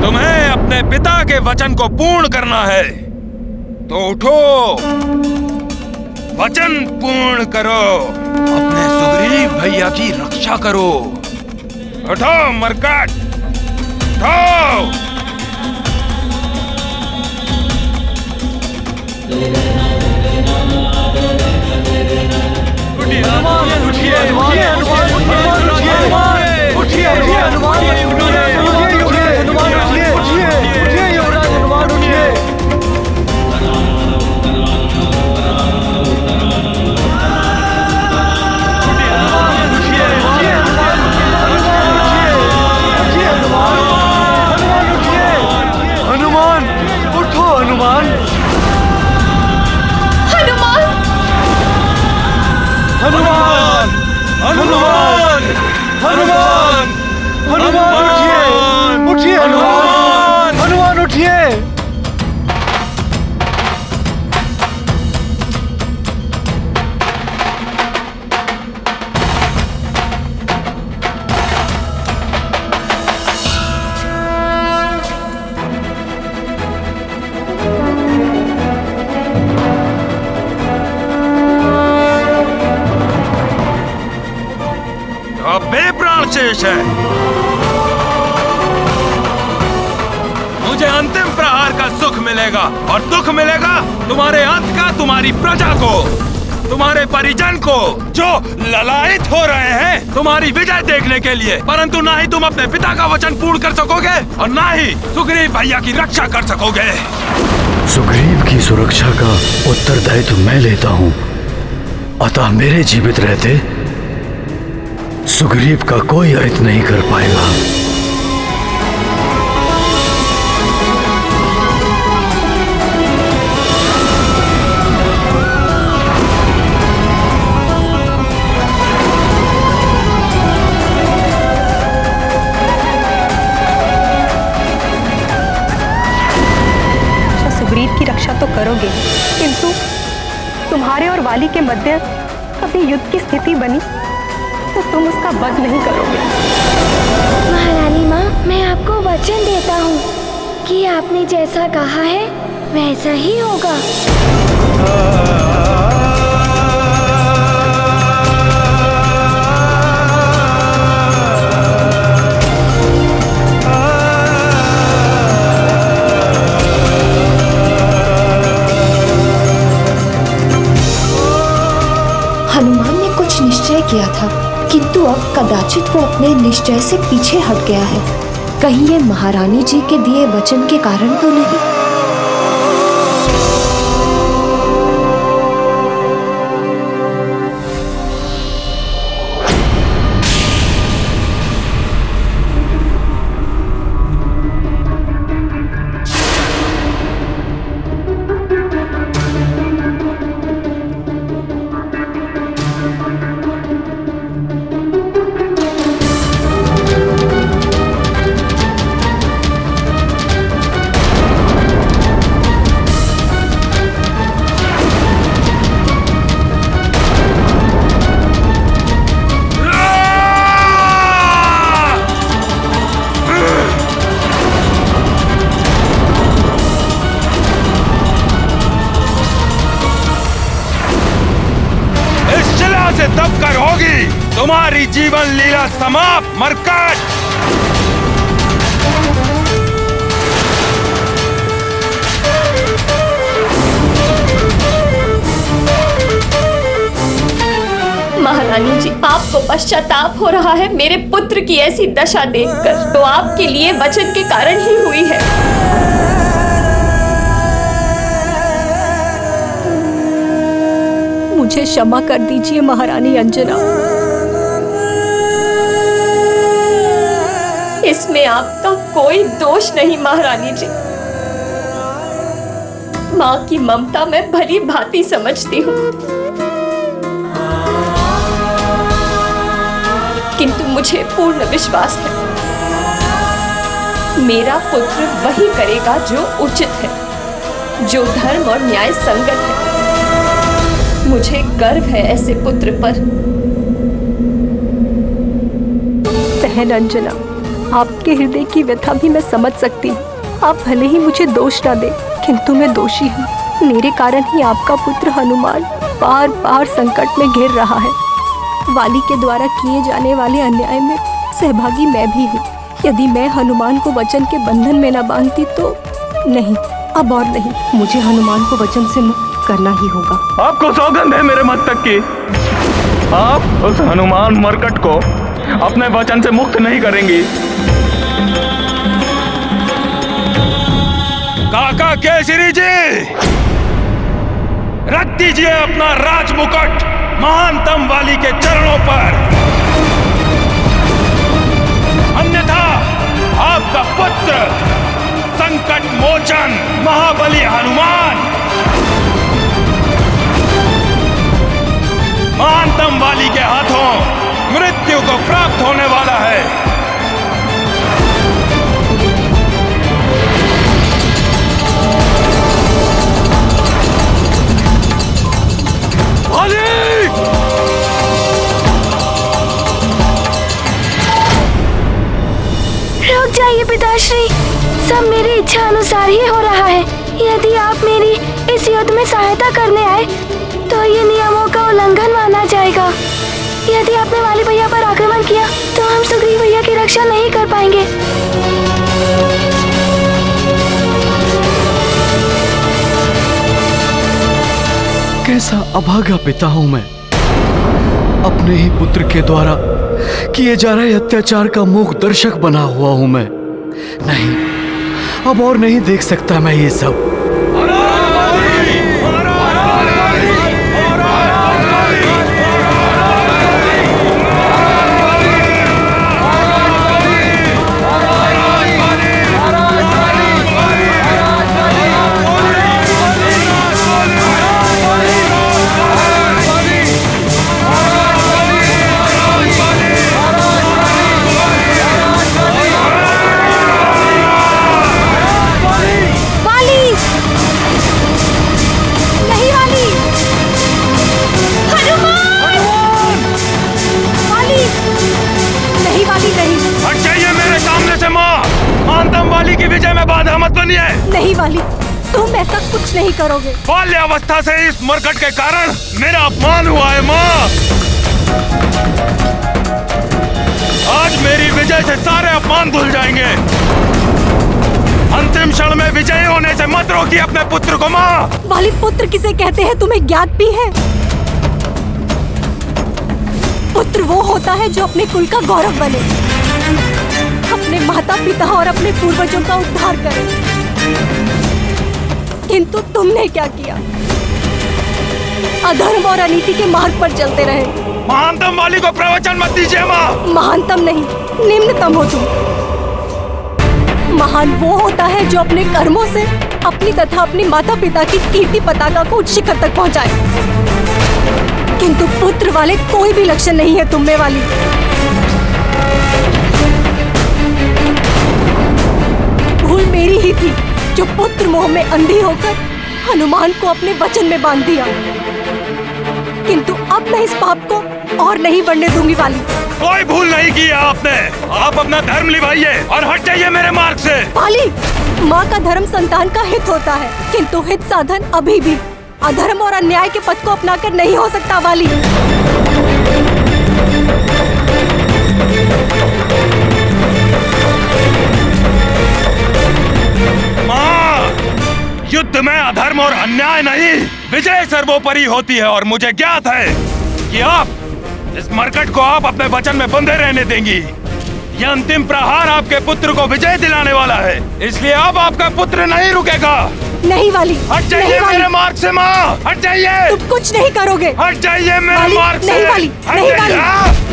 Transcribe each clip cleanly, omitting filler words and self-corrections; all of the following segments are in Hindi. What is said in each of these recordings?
तुम्हें अपने पिता के वचन को पूर्ण करना है, तो उठो, वचन पूर्ण करो, अपने सुग्रीव भैया की रक्षा करो। उठो मरकट, उठो। बेप्राण शेष है। मुझे अंतिम प्रहार का सुख मिलेगा और दुख मिलेगा तुम्हारे अंत का, तुम्हारी प्रजा को, तुम्हारे परिजन को, जो ललायित हो रहे हैं तुम्हारी विजय देखने के लिए। परंतु ना ही तुम अपने पिता का वचन पूर्ण कर सकोगे और ना ही सुग्रीव भैया की रक्षा कर सकोगे। सुग्रीव की सुरक्षा का उत्तरदायित्व मैं लेता हूँ, अतः मेरे जीवित रहते सुग्रीव का कोई अहित नहीं कर पाएगा। सुग्रीव की रक्षा तो करोगे, किंतु तुम्हारे और वाली के मध्य कभी युद्ध की स्थिति बनी तो तुम उसका वध नहीं करोगे। महारानी माँ, मैं आपको वचन देता हूँ कि आपने जैसा कहा है वैसा ही होगा। हनुमान ने कुछ निश्चय किया था, किंतु अब कदाचित वो अपने निश्चय से पीछे हट गया है। कहीं ये महारानी जी के दिए वचन के कारण तो नहीं? तब कर होगी तुम्हारी जीवन लीला समाप्त मरकट। महारानी जी, आपको पश्चाताप हो रहा है मेरे पुत्र की ऐसी दशा देखकर, तो आपके लिए वचन के कारण ही हुई है। मुझे क्षमा कर दीजिए महारानी अंजना। इसमें आपका कोई दोष नहीं महारानी जी। माँ की ममता मैं भली भांति समझती हूँ, किंतु मुझे पूर्ण विश्वास है मेरा पुत्र वही करेगा जो उचित है, जो धर्म और न्याय संगत है। मुझे गर्व है ऐसे पुत्र पर। बहन अंजना, आपके हृदय की व्यथा भी मैं समझ सकती हूँ। आप भले ही मुझे दोष ना दे, किंतु मैं दोषी हूँ। मेरे कारण ही आपका पुत्र हनुमान बार बार संकट में घिर रहा है। वाली के द्वारा किए जाने वाले अन्याय में सहभागी मैं भी हूँ। यदि मैं हनुमान को वचन के बंधन में न बांधती तो नहीं, अब और नहीं, मुझे हनुमान को वचन से मुक्त करना ही होगा। आपको सौगंध है मेरे मस्तक की, आप उस हनुमान मरकट को अपने वचन से मुक्त नहीं करेंगी। काका केसरी जी, रख दीजिए अपना राजमुकुट महानतम वाली के चरणों पर, अन्यथा आपका पुत्र संकट मोचन महाबली हनुमान महानतम वाली के हाथों मृत्यु को प्राप्त होने वाला है। रुक जाइए पिताश्री, सब मेरी इच्छा अनुसार ही हो रहा है। यदि आप मेरी इस युद्ध में सहायता करने आए तो ये नियमों का उल्लंघन माना जाएगा। यदि आपने वाली भैया पर आक्रमण किया तो हम सुग्रीव भैया की रक्षा नहीं कर पाएंगे। कैसा अभागा पिता हूं मैं, अपने ही पुत्र के द्वारा किए जा रहे अत्याचार का मूक दर्शक बना हुआ हूं मैं। नहीं, अब और नहीं देख सकता मैं ये सब। नहीं वाली, तुम ऐसा कुछ नहीं करोगे। बाल्यावस्था से इस मरकट के कारण मेरा अपमान हुआ है माँ। आज मेरी विजय से सारे अपमान धुल जाएंगे। अंतिम क्षण में विजयी होने से मत रोकिए अपने पुत्र को माँ। वाली, पुत्र किसे कहते हैं तुम्हें ज्ञात भी है? पुत्र वो होता है जो अपने कुल का गौरव बने, अपने माता पिता और अपने पूर्वजों का उद्धार करे। किंतु तुमने क्या किया? अधर्म और अनीति के मार्ग पर चलते रहे। महानतम वाली को प्रवचन मत दीजिए माँ। महानतम नहीं, निम्नतम हो तुम। महान वो होता है जो अपने कर्मों से अपनी तथा अपनी माता पिता की कीर्ति पताका को उच्च शिखर तक पहुंचाए। किंतु पुत्र वाले कोई भी लक्षण नहीं है तुम में वाली। भूल मेरी ही थी जो पुत्र मोह में अंधी होकर हनुमान को अपने वचन में बांध दिया। किंतु अब मैं इस पाप को और नहीं बढ़ने दूंगी वाली। कोई भूल नहीं की है आपने। आप अपना धर्म निभाइए और हट जाइए मेरे मार्ग से। वाली, माँ का धर्म संतान का हित होता है, किंतु हित साधन अभी भी अधर्म और अन्याय के पथ को अपनाकर नहीं हो सकता वाली। माँ, युद्ध में अधर्म और अन्याय नहीं, विजय सर्वोपरि होती है। और मुझे ज्ञात है कि आप इस मरकट को आप अपने वचन में बंधे रहने देंगी। यह अंतिम प्रहार आपके पुत्र को विजय दिलाने वाला है, इसलिए अब आपका पुत्र नहीं रुकेगा। नहीं वाली, हट जाइए मेरे मार्ग से माँ, हट जाइए। तुम कुछ नहीं करोगे। हट जाइए मेरे मार्ग से। नहीं वाली, नहीं वाली।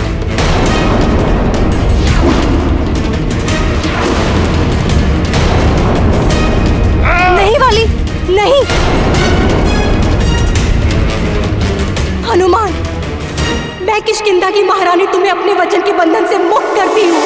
नहीं वाली, नहीं। हनुमान, मैं किष्किंधा की महारानी तुम्हें अपने वचन के बंधन से मुक्त करती हूँ।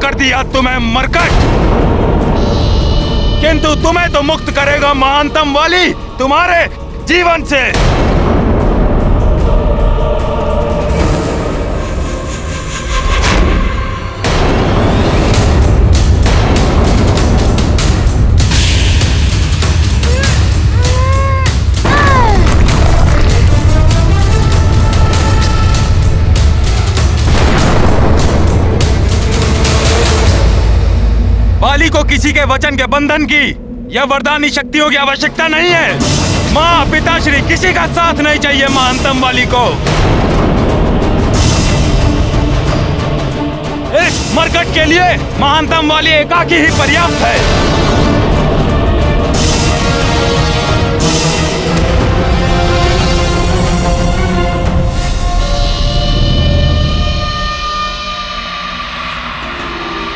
कर दिया तुम्हें मरकट, किंतु तुम्हें तो मुक्त करेगा महानतम वाली तुम्हारे जीवन से। बाली को किसी के वचन के बंधन की या वरदानी शक्तियों की आवश्यकता नहीं है। माँ पिताश्री किसी का साथ नहीं चाहिए महानतम वाली को। इस मरकट के लिए महानतम वाली एकाकी ही पर्याप्त है।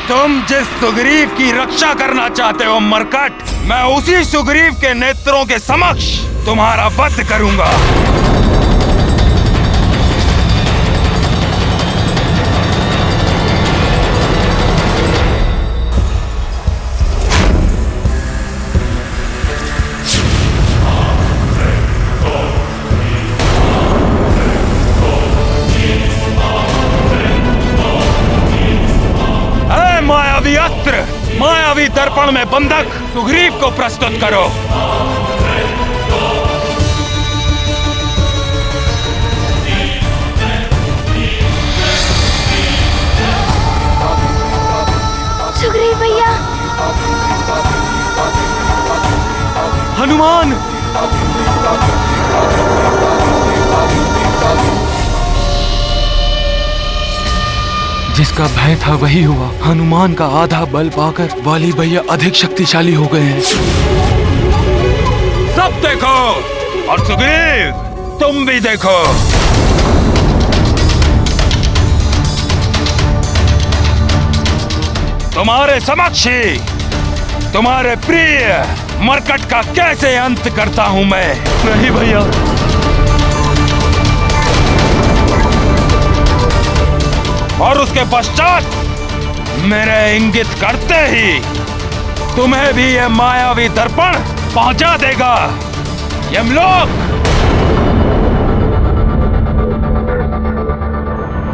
तुम जिस सुग्रीव की रक्षा करना चाहते हो मरकट, मैं उसी सुग्रीव के नेत्रों के समक्ष तुम्हारा वध करूंगा। मायावी अस्त्र, मायावी दर्पण में बंधक सुग्रीव को प्रस्तुत करो। सुग्रीव भैया। हनुमान! जिसका भय था वही हुआ। हनुमान का आधा बल पाकर वाली भैया अधिक शक्तिशाली हो गए हैं। सब देखो, और सुग्रीव तुम भी देखो। तुम्हारे समक्ष ही तुम्हारे प्रिय मरकट का कैसे अंत करता हूं मैं। नहीं भैया, और उसके पश्चात मेरे इंगित करते ही तुम्हें भी ये मायावी दर्पण पहुंचा देगा यमलोक।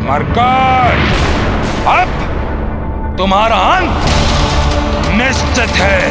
मरकट, अब तुम्हारा अंत निश्चित है।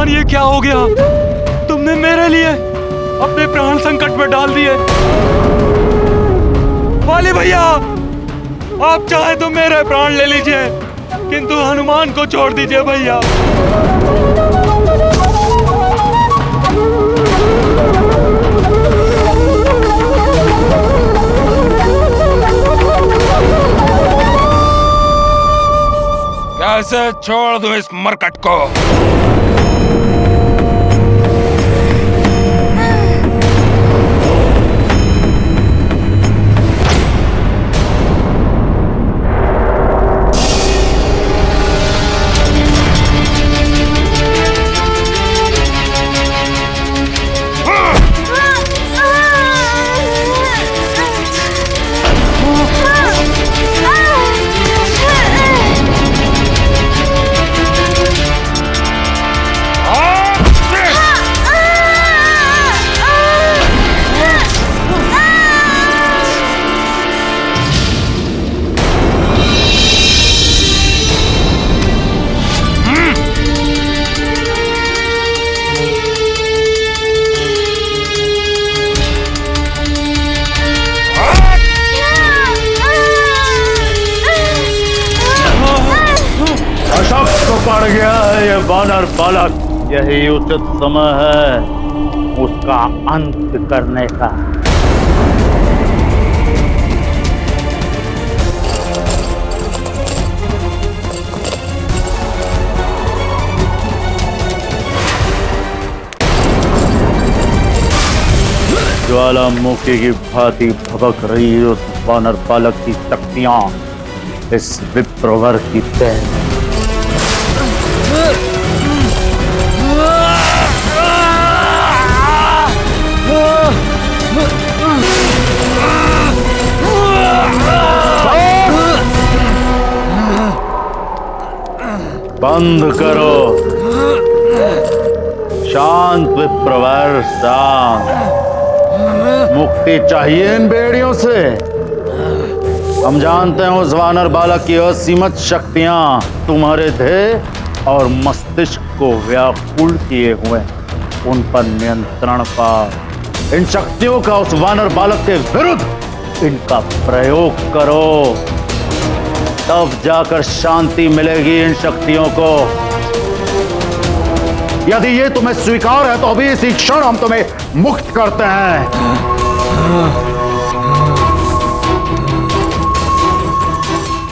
ये क्या हो गया? तुमने मेरे लिए अपने प्राण संकट में डाल दिए। वाली भैया, आप चाहे तो मेरे प्राण ले लीजिए, किंतु हनुमान को छोड़ दीजिए भैया। कैसे छोड़ दूं इस मरकट को? पड़ गया है ये वानर बालक, यही उचित समय है उसका अंत करने का। ज्वालामुखी की भांति भभक रही उस वानर बालक की शक्तियां इस विप्रवर की तय। बंद करो, शांत विप्रवर शांत। मुक्ति चाहिए इन बेड़ियों से। हम जानते हैं उस वानर बालक की असीमित शक्तियां तुम्हारे देह और मस्तिष्क को व्याकुल किए हुए, उन पर नियंत्रण पा। इन शक्तियों का उस वानर बालक के विरुद्ध इनका प्रयोग करो, तब जाकर शांति मिलेगी इन शक्तियों को। यदि ये तुम्हें स्वीकार है तो अभी इसी क्षण हम तुम्हें मुक्त करते हैं।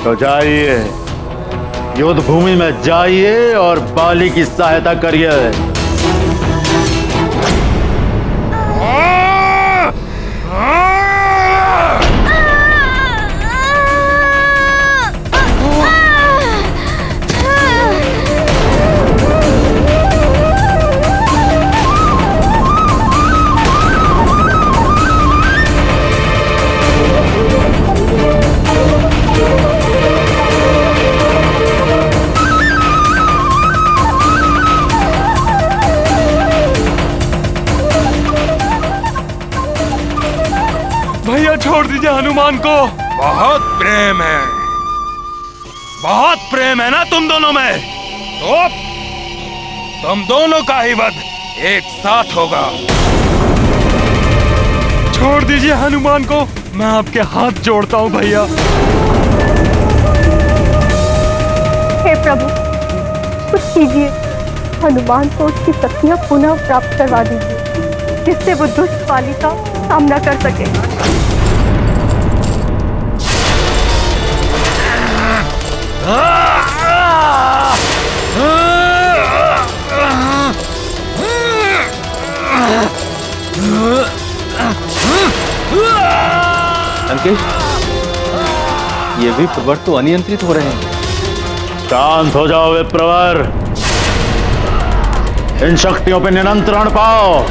तो जाइए, युद्ध भूमि में जाइए और बाली की सहायता करिए। भैया छोड़ दीजिए हनुमान को। बहुत प्रेम है, बहुत प्रेम है ना तुम दोनों में, तो तुम दोनों का ही वध एक साथ होगा। छोड़ दीजिए हनुमान को, मैं आपके हाथ जोड़ता हूँ भैया। हे प्रभु, कुछ कीजिए, हनुमान को उसकी शक्तियां पुनः प्राप्त करवा दीजिए, जिससे वो दुष्ट बाली का सामना कर सके। लंकेश, ये भी प्रवर तो अनियंत्रित हो रहे हैं। शांत हो जाओ विप्रवर, इन शक्तियों पे नियंत्रण पाओ।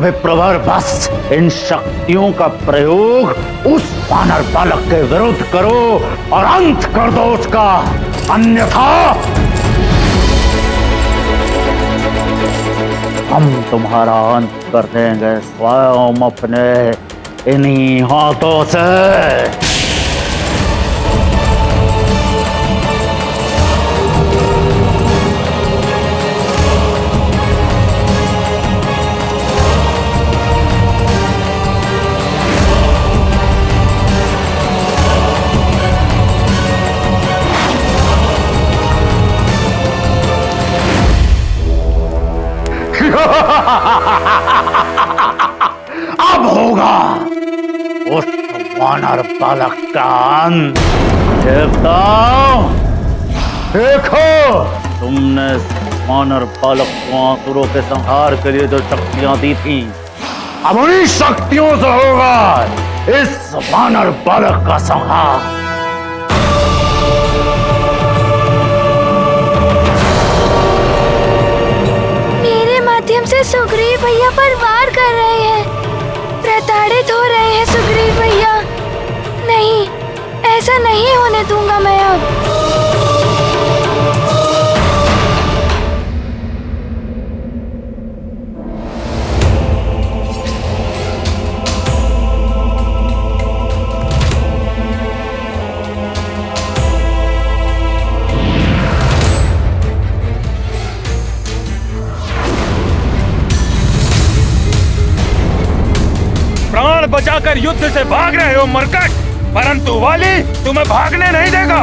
विप्रवर बस, इन शक्तियों का प्रयोग उस वानर बालक के विरुद्ध करो और अंत कर दो उसका, अन्यथा हम तुम्हारा अंत कर देंगे स्वयं अपने इन्हीं हाथों से। अब होगा उस वानर बालक का अंत। देवताओं, देखो, तुमने वानर बालक को आसुरों के संहार के लिए जो शक्तियां दी थी, अब उन्हीं शक्तियों से होगा इस वानर बालक का संहार। माध्यम से सुग्रीव भैया पर वार कर रहे हैं, प्रताड़ित हो रहे हैं सुग्रीव भैया। नहीं, ऐसा नहीं होने दूंगा मैं अब। प्राण बचाकर युद्ध से भाग रहे हो मरकट, परंतु वाली तुम्हें भागने नहीं देगा।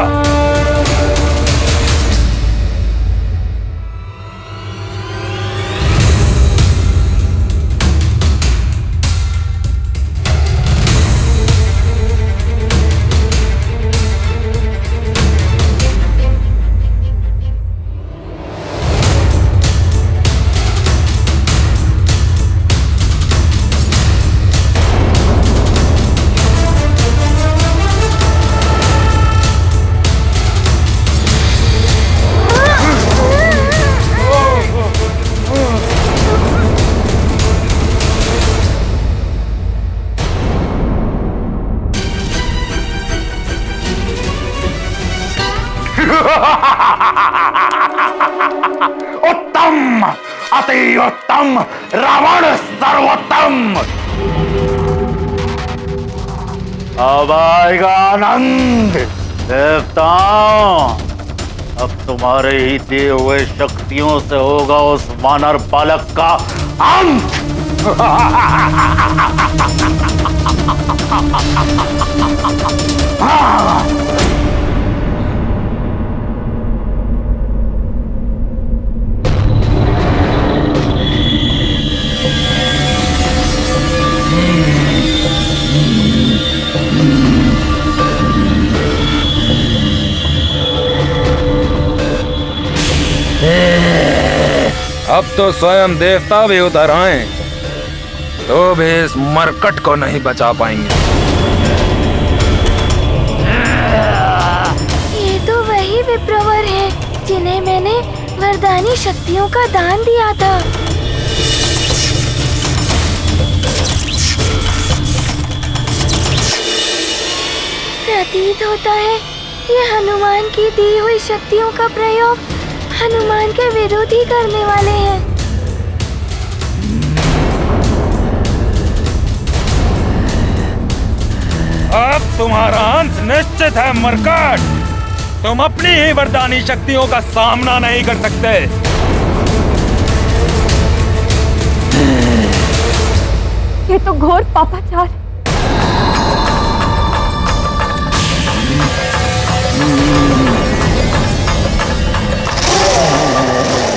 उत्तम, अति उत्तम, रावण सर्वोत्तम। अब आएगा आनंद। देवताओं, अब तुम्हारे ही दिए हुए शक्तियों से होगा उस वानर बालक का अंत। अब तो स्वयं देवता भी उतर आए तो भी इस मरकट को नहीं बचा पाएंगे। ये तो वही विप्रवर हैं जिन्हें मैंने वरदानी शक्तियों का दान दिया था। प्रतीत होता है ये हनुमान की दी हुई शक्तियों का प्रयोग हनुमान के विरुद्ध ही करने वाले हैं। अब तुम्हारा अंत निश्चित है मरकट। तुम अपनी ही वरदानी शक्तियों का सामना नहीं कर सकते। ये तो घोर पापाचार है।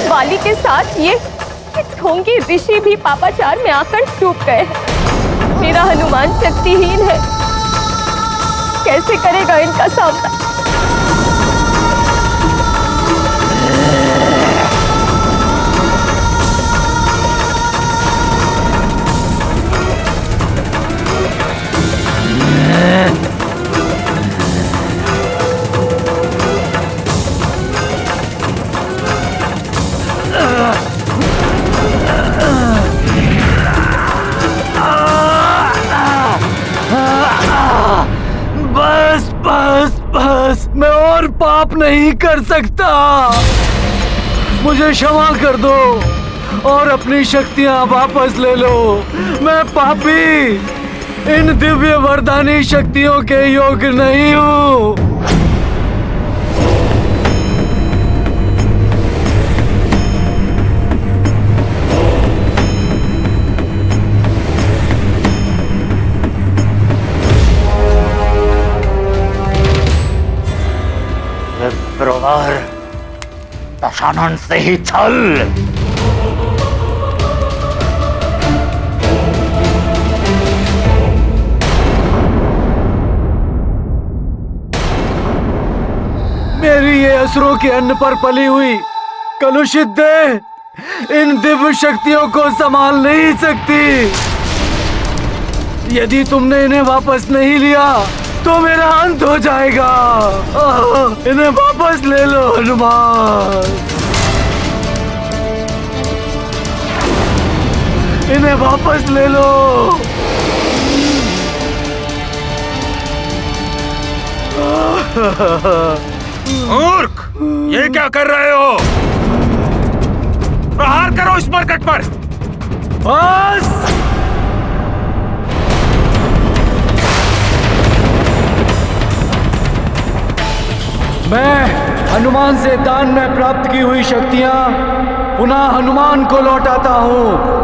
वाली के साथ ये ढोंगी ऋषि भी पापाचार में आकर डूब गए हैं। मेरा हनुमान शक्तिहीन है, कैसे करेगा इनका सामना? बस मैं और पाप नहीं कर सकता। मुझे क्षमा कर दो। और अपनी शक्तियां वापस ले लो। मैं पापी इन दिव्य वरदानी शक्तियों के योग्य नहीं हूँ। विप्रवर, दशानन से ही छल। मेरी ये असुरों के अन्न पर पली हुई कलुषित देह इन दिव्य शक्तियों को संभाल नहीं सकती। यदि तुमने इन्हें वापस नहीं लिया तो मेरा अंत हो जाएगा। इन्हें वापस ले लो हनुमान, इन्हें वापस ले लो। मूर्ख, ये क्या कर रहे हो? प्रहार करो इस मरकट पर। बस मैं हनुमान से दान में प्राप्त की हुई शक्तियां पुनः हनुमान को लौटाता हूं।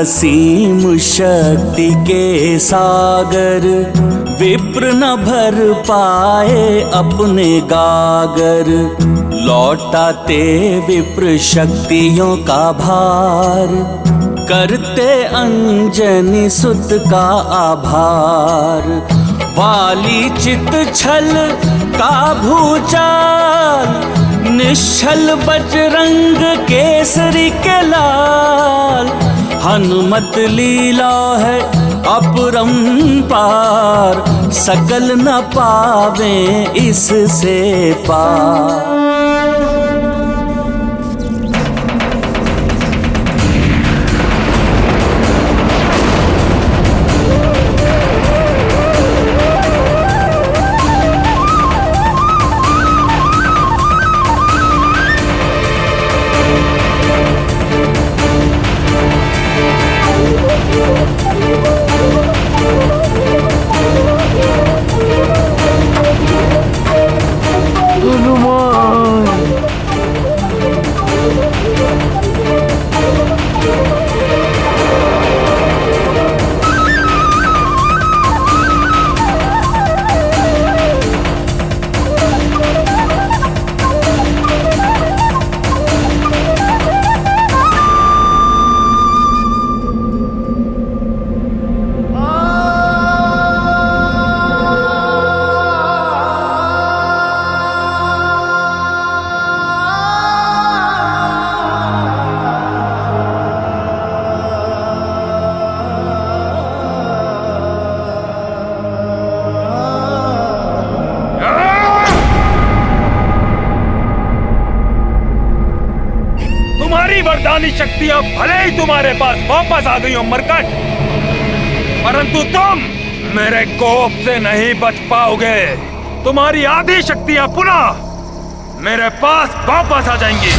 असीम शक्ति के सागर, विप्र न भर पाए अपने गागर। लौटाते विप्र शक्तियों का भार, करते अंजनी सुत का आभार। वाली चित छल का भूचाल, निश्चल बजरंग केसरी के लाल। हनुमत लीला है अपरंपार, सकल न पावे इससे पार। वरदानी शक्तियां भले ही तुम्हारे पास वापस आ गई हो मरकट, परंतु तुम मेरे कोप से नहीं बच पाओगे। तुम्हारी आधी शक्तियां पुनः मेरे पास वापस आ जाएंगी।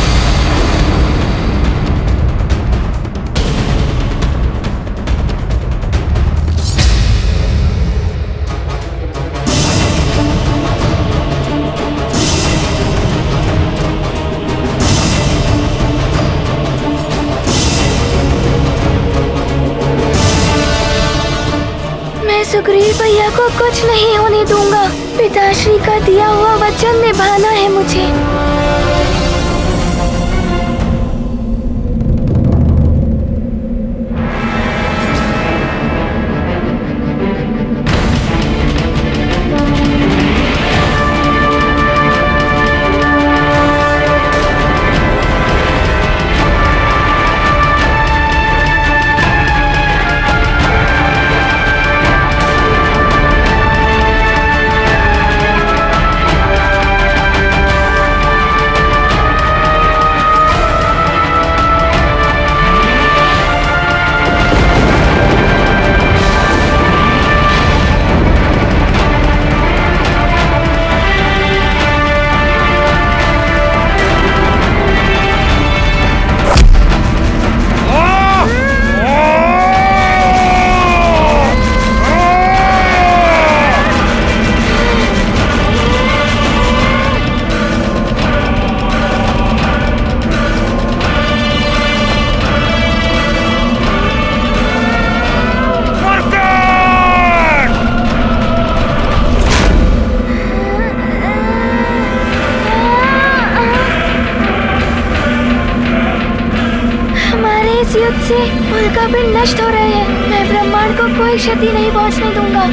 सुग्रीव भैया को कुछ नहीं होने दूंगा। पिताश्री का दिया हुआ वचन निभाना है मुझे। क्षति नहीं पहुंचने दूंगा।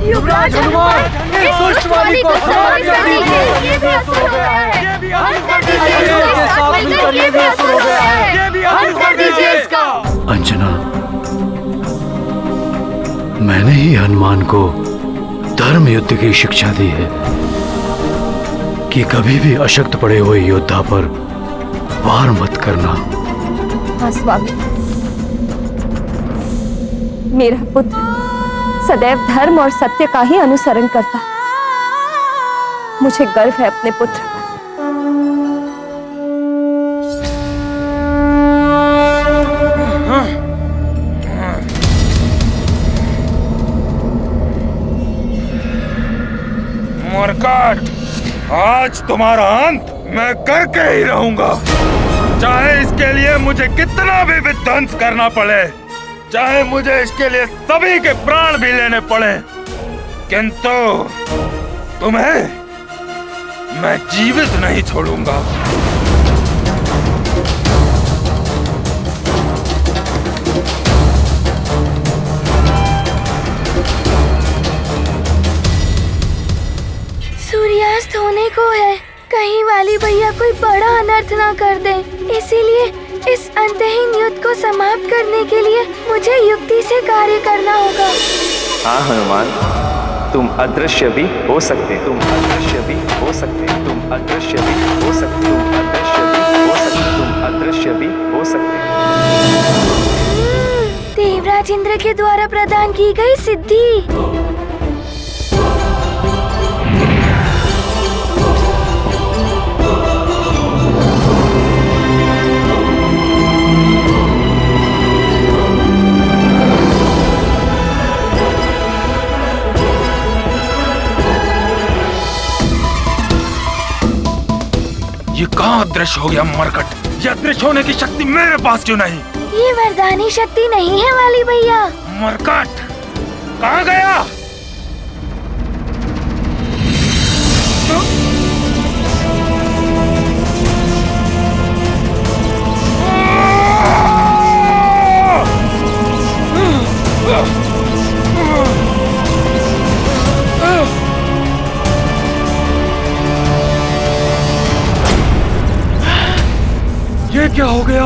युवराज हनुमान, इस दुष्ट वाली को समाप्त कर दीजिए। ये भी असुर हो गया है। अंत कर दीजिए इसका। ये भी असुर हो गया है। अंत कर दीजिए इसका। अंजना, मैंने ही हनुमान को धर्म युद्ध की शिक्षा दी है कि कभी भी अशक्त पड़े हुए योद्धा पर वार मत करना। हाँ स्वामी, मेरा पुत्र सदैव धर्म और सत्य का ही अनुसरण करता। मुझे गर्व है अपने पुत्र पर। मरकट, आज तुम्हारा अंत मैं करके ही रहूंगा, चाहे इसके लिए मुझे कितना भी विध्वंस करना पड़े, चाहे मुझे इसके लिए सभी के प्राण भी लेने पड़े, किंतु तुम्हें मैं जीवित नहीं छोड़ूंगा। सूर्यास्त होने को है, कहीं वाली भैया कोई बड़ा अनर्थ ना कर दे, इसीलिए इस अंतहीन युद्ध को समाप्त करने के लिए मुझे युक्ति से कार्य करना होगा। हाँ हनुमान, तुम अदृश्य भी हो सकते, तुम अदृश्य भी हो सकते, तुम अदृश्य भी हो सकते, तुम अदृश्य भी हो सकते, तुम अदृश्य भी हो सकते। देवराज इंद्र के द्वारा प्रदान की गई सिद्धि। ये कहाँ अदृश्य हो गया मरकट? ये अदृश्य होने की शक्ति मेरे पास क्यों नहीं? ये वरदानी शक्ति नहीं है वाली भैया। मरकट कहाँ गया? ये क्या हो गया?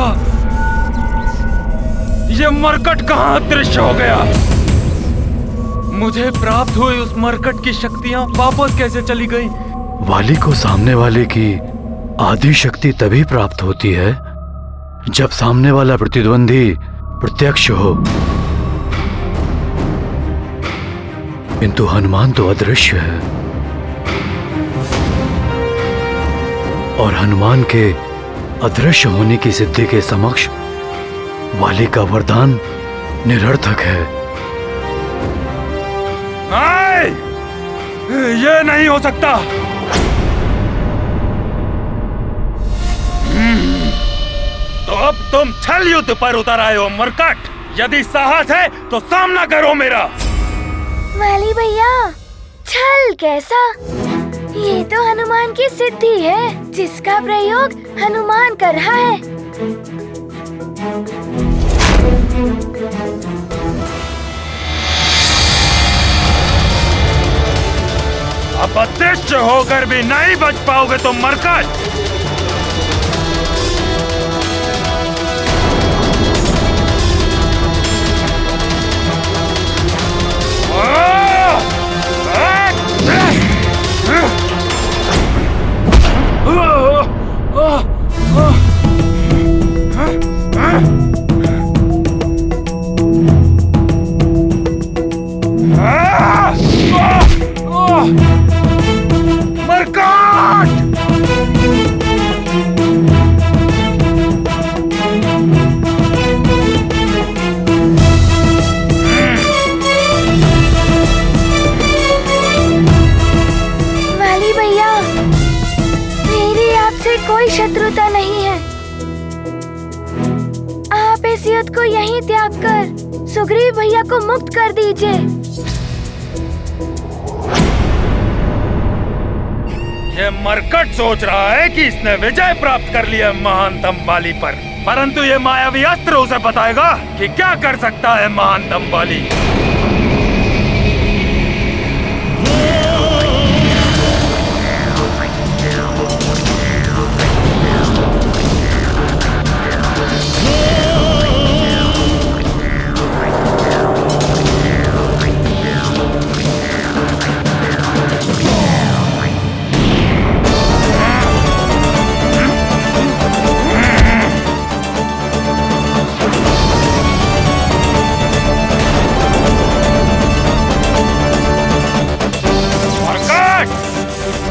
ये मरकट कहाँ अदृश्य हो गया? मुझे प्राप्त हुई उस मरकट की शक्तियां वापस कैसे चली गई? वाली को सामने वाले की आदि शक्ति तभी प्राप्त होती है जब सामने वाला प्रतिद्वंदी प्रत्यक्ष हो, किंतु हनुमान तो अदृश्य है और हनुमान के अदृश्य होने की सिद्धि के समक्ष वाली का वरदान निरर्थक है। नहीं, ये नहीं हो सकता। तो अब तुम छल युद्ध पर उतर आए हो मरकट। यदि साहस है तो सामना करो मेरा। वाली भैया, छल कैसा? ये तो हनुमान की सिद्धि है जिसका प्रयोग हनुमान कर रहा है। अब अदृश्य होकर भी नहीं बच पाओगे तुम मरकट। रथ को यहीं त्याग कर सुग्रीव भैया को मुक्त कर दीजिए। ये मरकट सोच रहा है कि इसने विजय प्राप्त कर लिया महानतम बाली पर, परंतु ये मायावी अस्त्र उसे बताएगा कि क्या कर सकता है महानतम बाली।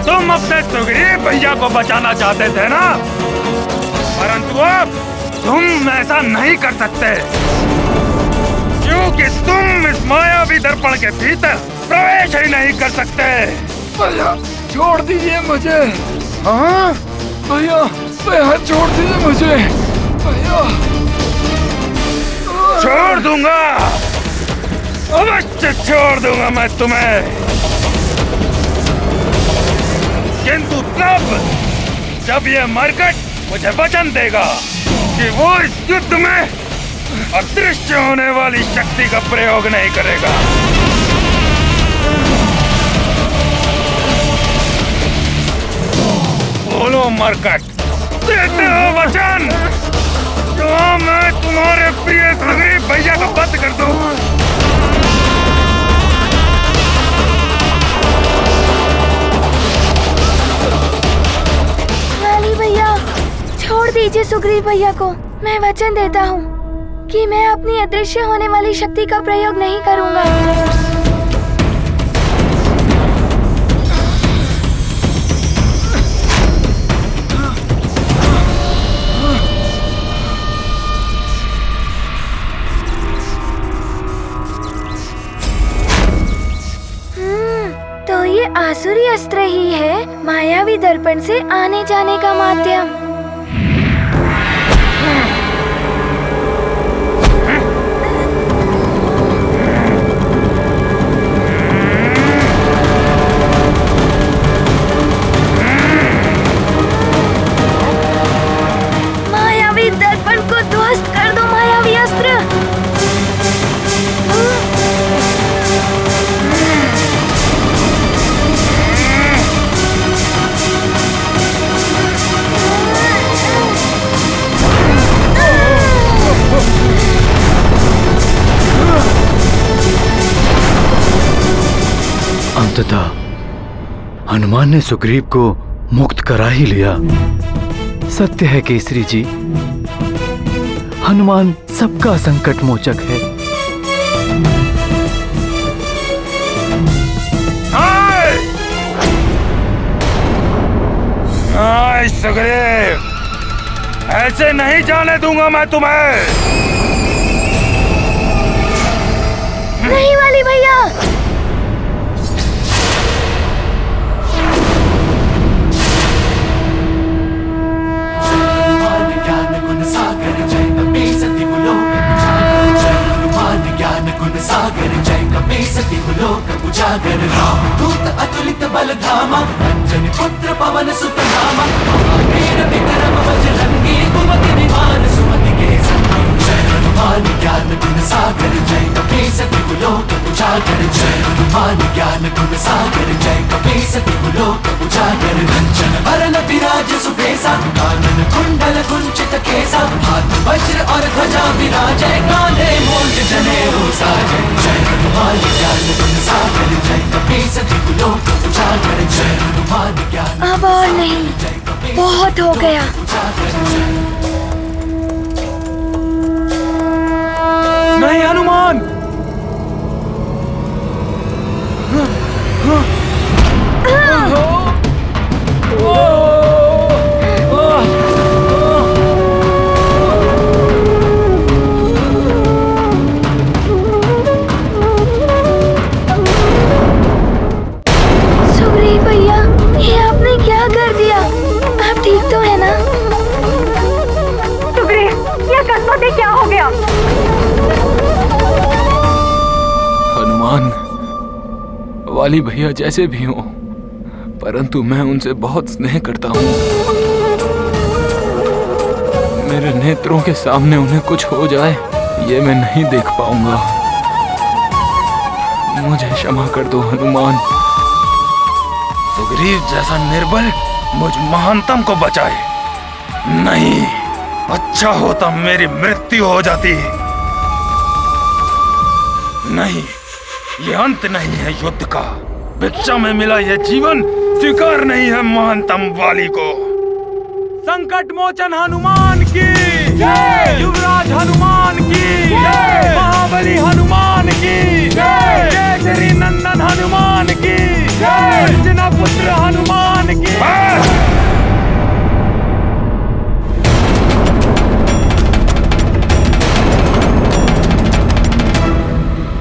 तुम अपने सुग्रीव भैया को बचाना चाहते थे ना, परंतु अब तुम ऐसा नहीं कर सकते, क्योंकि तुम इस मायावी दर्पण के भीतर प्रवेश ही नहीं कर सकते। भैया छोड़ दीजिए मुझे। हाँ भैया, भैया छोड़ दीजिए मुझे भैया। छोड़ दूंगा, अवश्य छोड़ दूंगा मैं तुम्हें, किंतु तब जब ये मरकट मुझे वचन देगा कि वो इस युद्ध में अदृश्य होने वाली शक्ति का प्रयोग नहीं करेगा। बोलो मरकट, देते हो वचन तो मैं तुम्हारे प्रिय सुग्रीव भैया का वध कर दूं। भैया छोड़ दीजिए सुग्रीव भैया को। मैं वचन देता हूँ कि मैं अपनी अदृश्य होने वाली शक्ति का प्रयोग नहीं करूँगा। तो ये आसुरी अस्त्र ही है मायावी दर्पण से आने जाने का माध्यम। मायावी दर्पण को ध्वस्त कर दो मायावी अस्त्र। अंततः हनुमान ने सुग्रीव को मुक्त करा ही लिया। सत्य है केसरी जी, हनुमान सबका संकट मोचक है। हाय सुग्रीव, ऐसे नहीं जाने दूंगा मैं तुम्हें। नहीं वाली भैया, सागर जय कपीसति लोक उजागर, रामदूत अतुलित बल धामा, अंजनी पुत्र पवन सुत नामा, महावीर विक्रम बजरंगी, कुमति निवार सुमति के संगी। जय हनुमान ज्ञान गुण सागर जय कपीसति लोक उजागर, जय हनुमान ज्ञान गुण सागर जय कपीसति लोक उजागर। कंचन वरन विराज सुबेसा, कानन कुंडल कुंचित केसा, हाथ वज्र और ध्वजा विराजय, कांधे मूंज जनेऊ साजय। जय हनुमान ज्ञान गुण सागर जय कपीसति लोक उजागर, जय हनुमान ज्ञान। अब और नहीं, बहुत हो गया। नहीं हनुमान, सुग्रीव भैया, ये आपने क्या कर दिया? आप ठीक तो है ना? हो गया? हनुमान, वाली भैया जैसे भी हो, परंतु मैं उनसे बहुत स्नेह करता हूँ। मेरे नेत्रों के सामने उन्हें कुछ हो जाए, ये मैं नहीं देख पाऊंगा। मुझे क्षमा कर दो हनुमान। सुग्रीव जैसा निर्बल मुझ महानतम को बचाए। नहीं, अच्छा होता मेरी मृत्यु हो जाती। नहीं, ये अंत नहीं है युद्ध का। भिक्षा में मिला यह जीवन स्वीकार नहीं है महानतम वाली को। संकट मोचन हनुमान की जय, युवराज हनुमान की जय, महाबली हनुमान की जय, केसरी नंदन हनुमान की जय, अर्जुन पुत्र हनुमान की।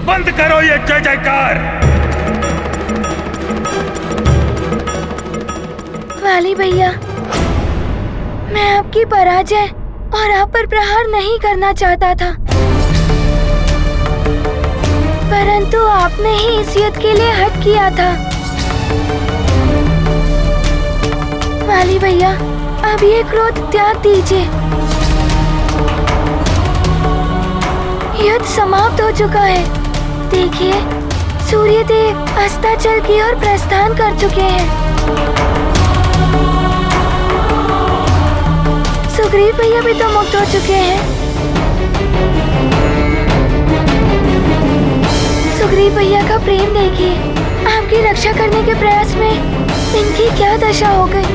बंद करो ये जय जयकार। वाली भैया, मैं आपकी पराजय और आप पर प्रहार नहीं करना चाहता था, परंतु आपने ही इस युद्ध के लिए हट किया था। वाली भैया, अब ये क्रोध त्याग दीजिए। युद्ध समाप्त हो चुका है। देखिए, सूर्यदेव अस्ताचल की ओर प्रस्थान कर चुके हैं। सुग्रीव भैया भी तो मुक्त हो चुके हैं। सुग्रीव भैया का प्रेम देखिए, आपकी रक्षा करने के प्रयास में इनकी क्या दशा हो गई।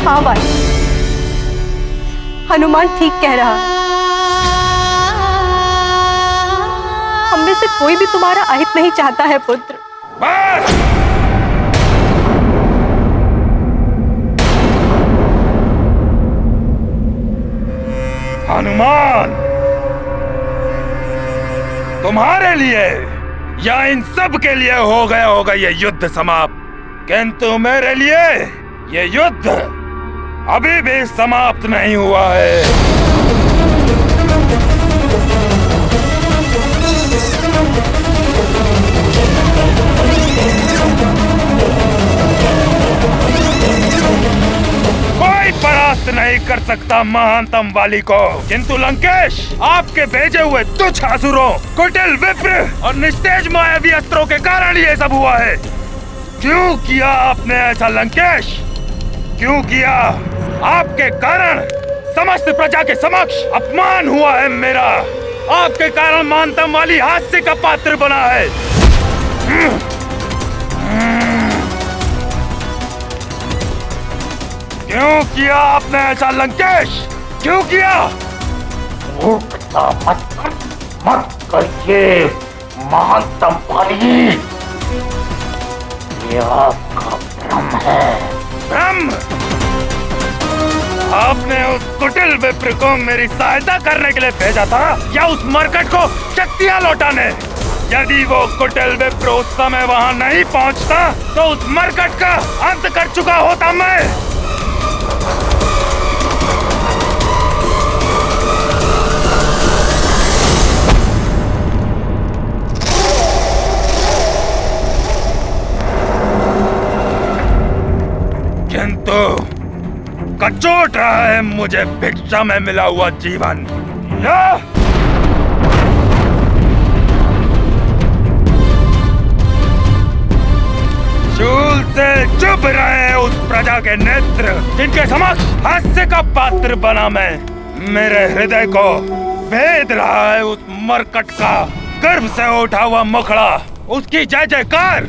हाँ भाई, हनुमान ठीक कह रहा है। हम में से कोई भी तुम्हारा अहित नहीं चाहता है पुत्र। बस! हनुमान, तुम्हारे लिए या इन सब के लिए हो गया होगा ये युद्ध समाप्त, किंतु मेरे लिए ये युद्ध अभी भी समाप्त नहीं हुआ है। कोई परास्त नहीं कर सकता महानतम वाली को, किंतु लंकेश, आपके भेजे हुए तुच्छ असुरों, कुटिल विप्र और निस्तेज मायावी अस्त्रों के कारण ये सब हुआ है। क्यों किया आपने ऐसा लंकेश? क्यों किया? आपके कारण समस्त प्रजा के समक्ष अपमान हुआ है मेरा। आपके कारण महानतम वाली हास्य का पात्र बना है। क्यों किया आपने ऐसा लंकेश? क्यों किया? मत करिए महानतम वाली, ये आपका भ्रम है। भ्रम? आपने उस कुटिल विप्र को मेरी सहायता करने के लिए भेजा था या उस मरकट को शक्तियां लौटाने? यदि वो कुटिल विप्र उस समय वहां नहीं पहुंचता तो उस मरकट का अंत कर चुका होता मैं। किंतु कचोट रहा है मुझे भिक्षा में मिला हुआ जीवन। शूल से चुभ रहे उस प्रजा के नेत्र जिनके समक्ष हास्य का पात्र बना मैं। मेरे हृदय को भेद रहा है उस मरकट का गर्भ से उठा हुआ मुखड़ा, उसकी जय जयकार।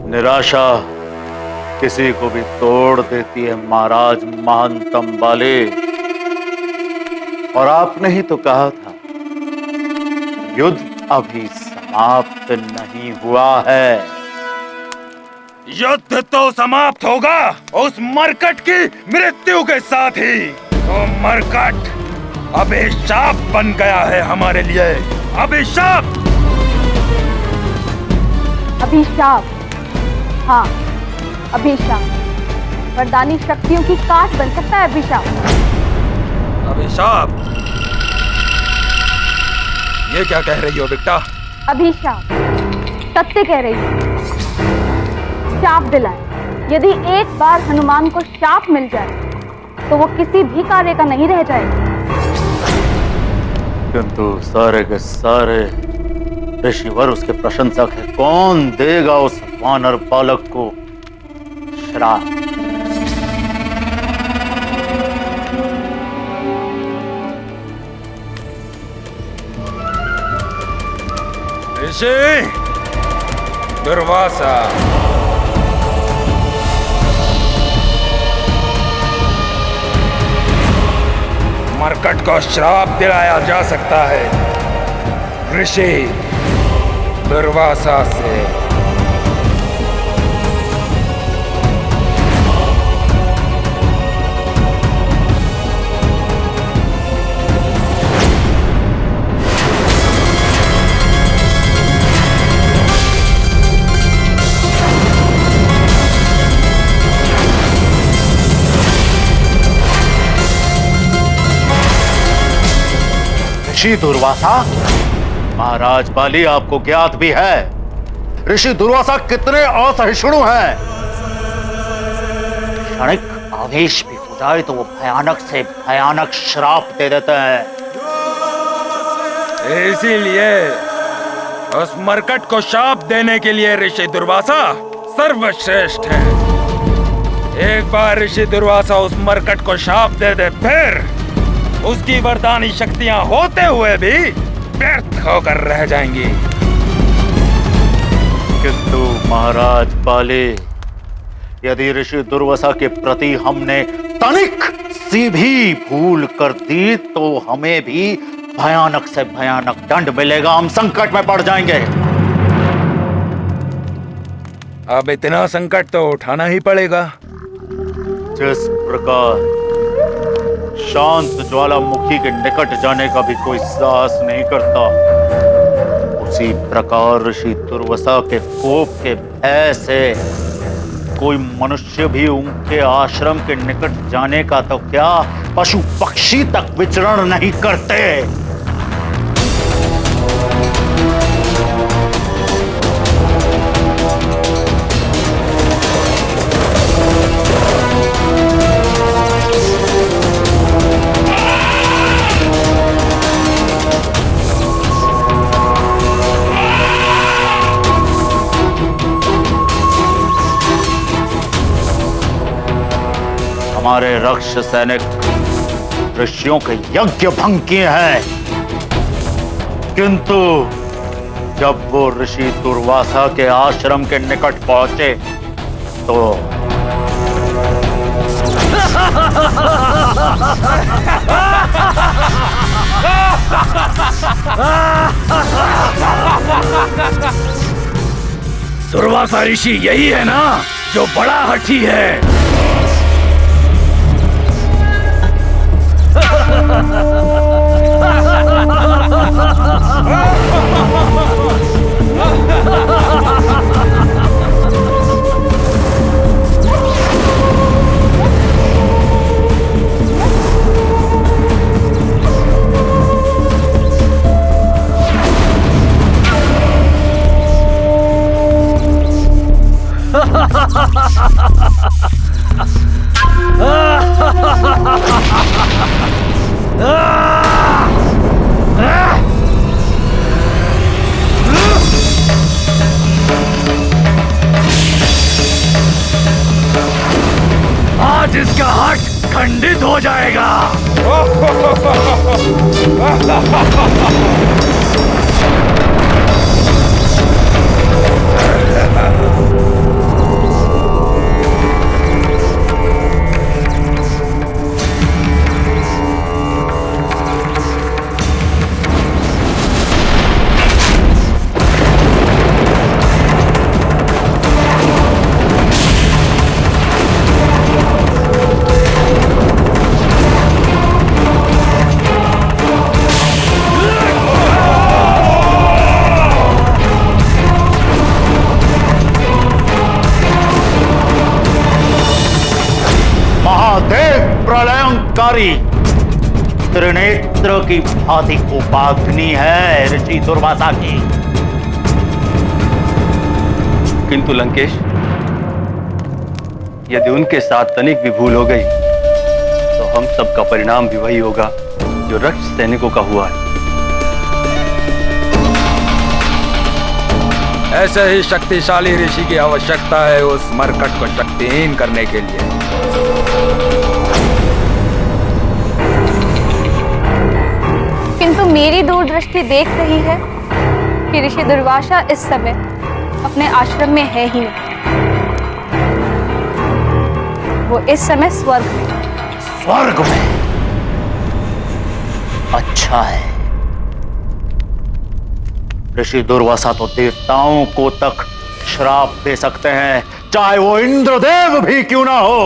निराशा किसी को भी तोड़ देती है महाराज महानतम वाले। और आपने ही तो कहा था युद्ध अभी समाप्त नहीं हुआ है। युद्ध तो समाप्त होगा उस मरकट की मृत्यु के साथ ही। तो मरकट अभिशाप बन गया है हमारे लिए। अभिशाप। अभिशाप? हाँ, अभिशाप वरदानी शक्तियों की काट बन सकता है। अभिशाप अभिशाप? ये क्या कह रही हो बेटा? अभिशाप सत्य कह रही हूँ। शाप दिलाए। यदि एक बार हनुमान को शाप मिल जाए तो वो किसी भी कार्य का नहीं रह जाएगा। किंतु सारे के सारे ऋषिवर उसके प्रशंसक है। कौन देगा उस वानर बालक को श्राप? ऋषि दुर्वासा, मरकट को श्राप दिलाया जा सकता है ऋषि दुर्वासा से। ऋषि दुर्वासा? महाराज बाली, आपको ज्ञात भी है ऋषि दुर्वासा कितने असहिष्णु हैं। क्षणिक आवेश भी हो जाए तो वो भयानक से भयानक श्राप दे देते हैं। इसीलिए उस मरकट को शाप देने के लिए ऋषि दुर्वासा सर्वश्रेष्ठ है। एक बार ऋषि दुर्वासा उस मरकट को शाप दे दे, फिर उसकी वरदानी शक्तियां होते हुए भी व्यर्थ होकर रह जाएंगी। किंतु महाराज बाले, यदि ऋषि दुर्वासा के प्रति हमने तनिक सी भी भूल कर दी तो हमें भी भयानक से भयानक दंड मिलेगा। हम संकट में पड़ जाएंगे। अब इतना संकट तो उठाना ही पड़ेगा। जिस प्रकार शांत ज्वालामुखी के निकट जाने का भी कोई साहस नहीं करता, उसी प्रकार ऋषि दुर्वासा के कोप के भय से कोई मनुष्य भी उनके आश्रम के निकट जाने का तो क्या, पशु पक्षी तक विचरण नहीं करते। हमारे रक्ष सैनिक ऋषियों के यज्ञ भंग किए हैं, किंतु जब वो ऋषि दुर्वासा के आश्रम के निकट पहुंचे तो दुर्वासा ऋषि यही है ना जो बड़ा हठी है। आज इसका हट खंडित हो जाएगा। चिंगारी त्रिनेत्र की भांति उपाग्नि है ऋषि दुर्वासा की। किंतु लंकेश, यदि उनके साथ तनिक भी भूल हो गई तो हम सबका परिणाम भी वही होगा जो रक्त सैनिकों का हुआ है। ऐसे ही शक्तिशाली ऋषि की आवश्यकता है उस मरकट को शक्तिहीन करने के लिए। किंतु मेरी दूरदृष्टि देख रही है कि ऋषि दुर्वासा इस समय अपने आश्रम में है ही नहीं। वो इस समय स्वर्ग में। स्वर्ग में? अच्छा है। ऋषि दुर्वासा तो देवताओं को तक श्राप दे सकते हैं, चाहे वो इंद्रदेव भी क्यों ना हो।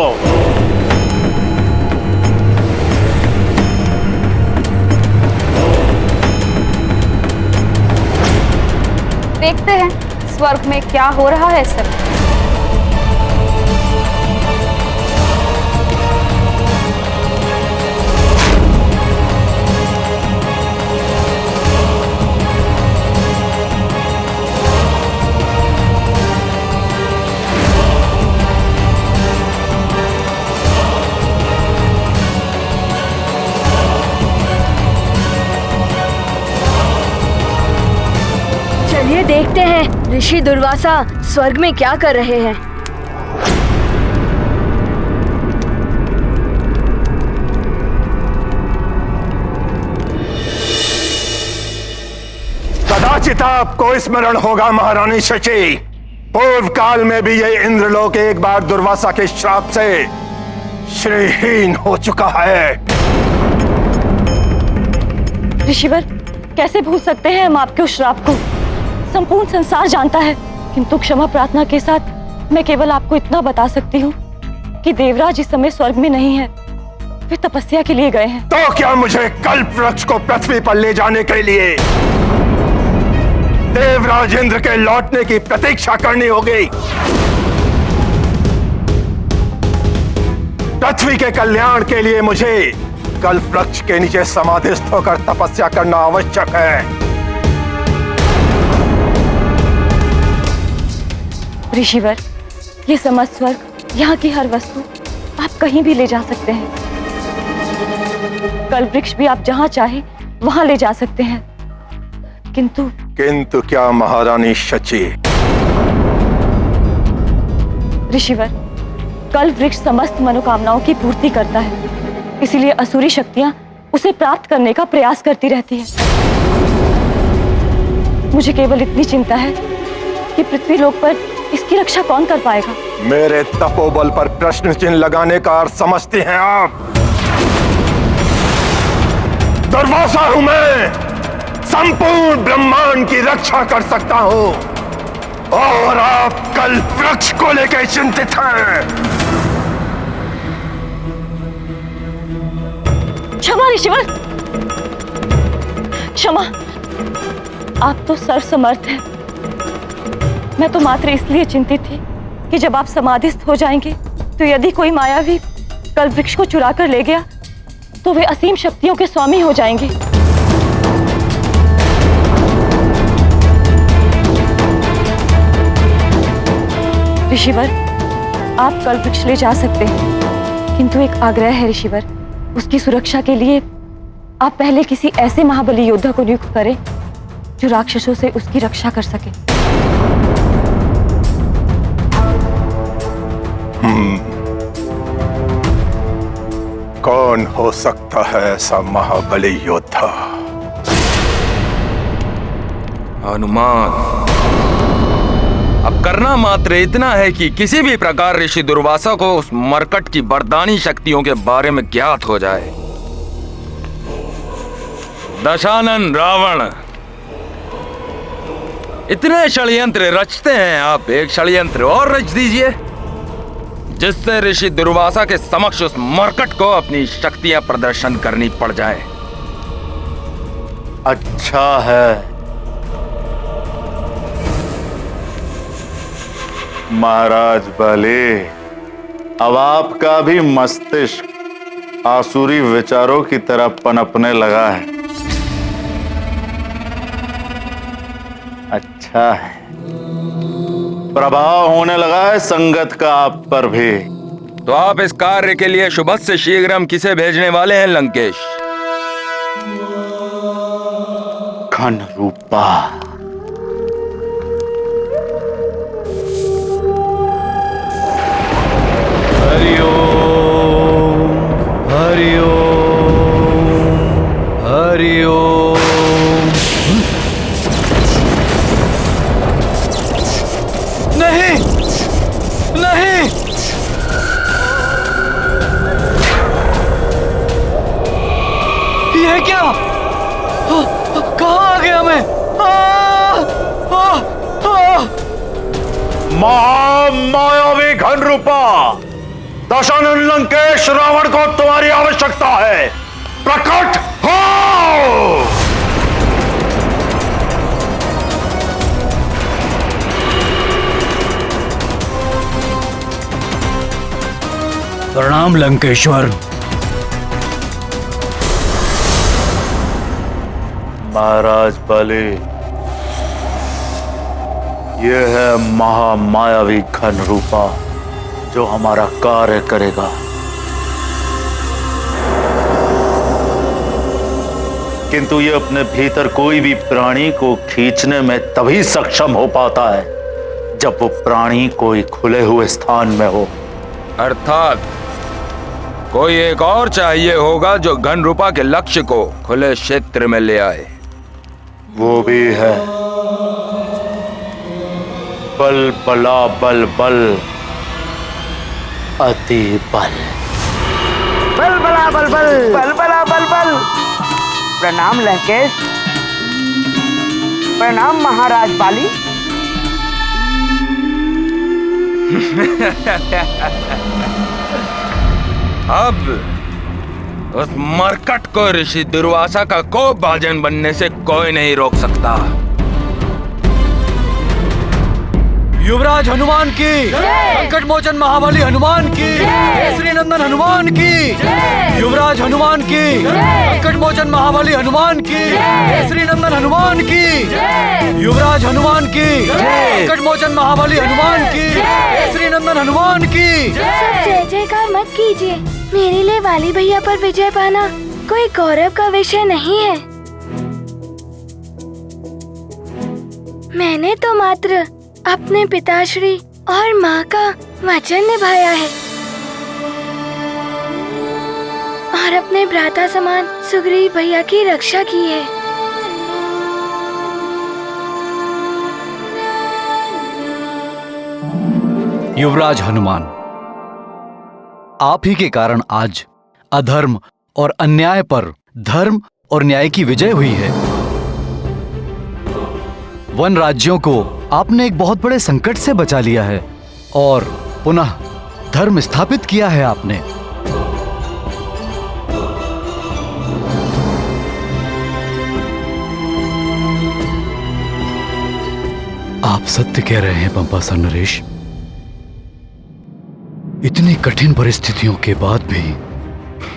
देखते हैं स्वर्ग में क्या हो रहा है इस समय। चलिए देखते हैं ऋषि दुर्वासा स्वर्ग में क्या कर रहे हैं। कदाचित आपको स्मरण होगा महारानी शची, पूर्व काल में भी ये इंद्रलोक एक बार दुर्वासा के श्राप से श्रीहीन हो चुका है। ऋषिवर, कैसे भूल सकते हैं हम आपके उस श्राप को? संपूर्ण संसार जानता है, किंतु क्षमा प्रार्थना के साथ मैं केवल आपको इतना बता सकती हूँ कि देवराज इस समय स्वर्ग में नहीं है, वे तपस्या के लिए गए हैं। तो क्या मुझे कल्प वृक्ष को पृथ्वी पर ले जाने के लिए देवराज इंद्र के लौटने की प्रतीक्षा करनी होगी? पृथ्वी के कल्याण के लिए मुझे कल्प वृक्ष के नीचे समाधिस्थ होकर तपस्या करना आवश्यक है। ऋषिवर, ये समस्त स्वर्ग, यहाँ की हर वस्तु आप कहीं भी ले जा सकते हैं। कल्प वृक्ष भी आप जहाँ चाहे वहाँ ले जा सकते हैं। किंतु क्या महारानी शची? ऋषिवर, कल्प वृक्ष समस्त मनोकामनाओं की पूर्ति करता है, इसीलिए असुरी शक्तियाँ उसे प्राप्त करने का प्रयास करती रहती है। मुझे केवल इतनी चिंता है कि पृथ्वी लोक पर इसकी रक्षा कौन कर पाएगा? मेरे तपोबल पर प्रश्न चिन्ह लगाने का अर्थ समझते हैं आप? दुर्वासा हूं मैं, संपूर्ण ब्रह्मांड की रक्षा कर सकता हूं, और आप कल्प वृक्ष को लेकर चिंतित हैं। क्षमा ऋषिवर, क्षमा। आप तो सर्वसमर्थ हैं। मैं तो मात्र इसलिए चिंतित थी कि जब आप समाधिस्थ हो जाएंगे तो यदि कोई मायावी कल्प वृक्ष को चुरा कर ले गया तो वे असीम शक्तियों के स्वामी हो जाएंगे। ऋषिवर, आप कल्प वृक्ष ले जा सकते हैं, किंतु एक आग्रह है ऋषिवर, उसकी सुरक्षा के लिए आप पहले किसी ऐसे महाबली योद्धा को नियुक्त करें जो राक्षसों से उसकी रक्षा कर सके। कौन हो सकता है ऐसा महाबली योद्धा? हनुमान। अब करना मात्र इतना है कि किसी भी प्रकार ऋषि दुर्वासा को उस मरकट की वरदानी शक्तियों के बारे में ज्ञात हो जाए। दशानन रावण, इतने षड्यंत्र रचते हैं आप, एक षड्यंत्र और रच दीजिए जिससे ऋषि दुर्वासा के समक्ष उस मरकट को अपनी शक्तियां प्रदर्शन करनी पड़ जाए। अच्छा है महाराज बले, अब आपका भी मस्तिष्क आसुरी विचारों की तरह पनपने लगा है। अच्छा है, प्रभाव होने लगा है संगत का आप पर भी। तो आप इस कार्य के लिए शुभ से शीघ्रम किसे भेजने वाले हैं लंकेश? घन रूपा। हरिओम हरिओम हरिओम। नहीं नहीं, ये क्या? कहाँ आ गया मैं? महामायावी घन रूपा, दशानन लंकेश रावण को तुम्हारी आवश्यकता है। प्रकट हो। प्रणाम लंकेश्वर। महाराज बलि, यह है महामायावी घन रूपा जो हमारा कार्य करेगा। किंतु ये अपने भीतर कोई भी प्राणी को खींचने में तभी सक्षम हो पाता है जब वो प्राणी कोई खुले हुए स्थान में हो। अर्थात कोई एक और चाहिए होगा जो घन रूपा के लक्ष्य को खुले क्षेत्र में ले आए। वो भी है। बल बला बल बल अति बल। बल बला बल बल बल बला बल बल। प्रणाम लंकेश। प्रणाम महाराज बाली। अब उस मरकट को ऋषि दुर्वासा का कोप भाजन बनने से कोई नहीं रोक सकता। युवराज हनुमान की, संकट मोचन महाबली हनुमान की, केसरी नंदन हनुमान की। युवराज हनुमान की, संकट मोचन महाबली हनुमान की, केसरी नंदन हनुमान की। युवराज हनुमान की, संकट मोचन महाबली हनुमान की, केसरी नंदन हनुमान की। सब जय जयकार मत कीजिए। मेरे लिए वाली भैया पर विजय पाना कोई गौरव का विषय नहीं है। मैंने तो मात्र अपने पिताश्री और माँ का वचन निभाया है और अपने भ्राता समान सुग्रीव भैया की रक्षा की है। युवराज हनुमान, आप ही के कारण आज अधर्म और अन्याय पर धर्म और न्याय की विजय हुई है। वन राज्यों को आपने एक बहुत बड़े संकट से बचा लिया है और पुनः धर्म स्थापित किया है आपने। आप सत्य कह रहे हैं पंपासन नरेश। इतनी कठिन परिस्थितियों के बाद भी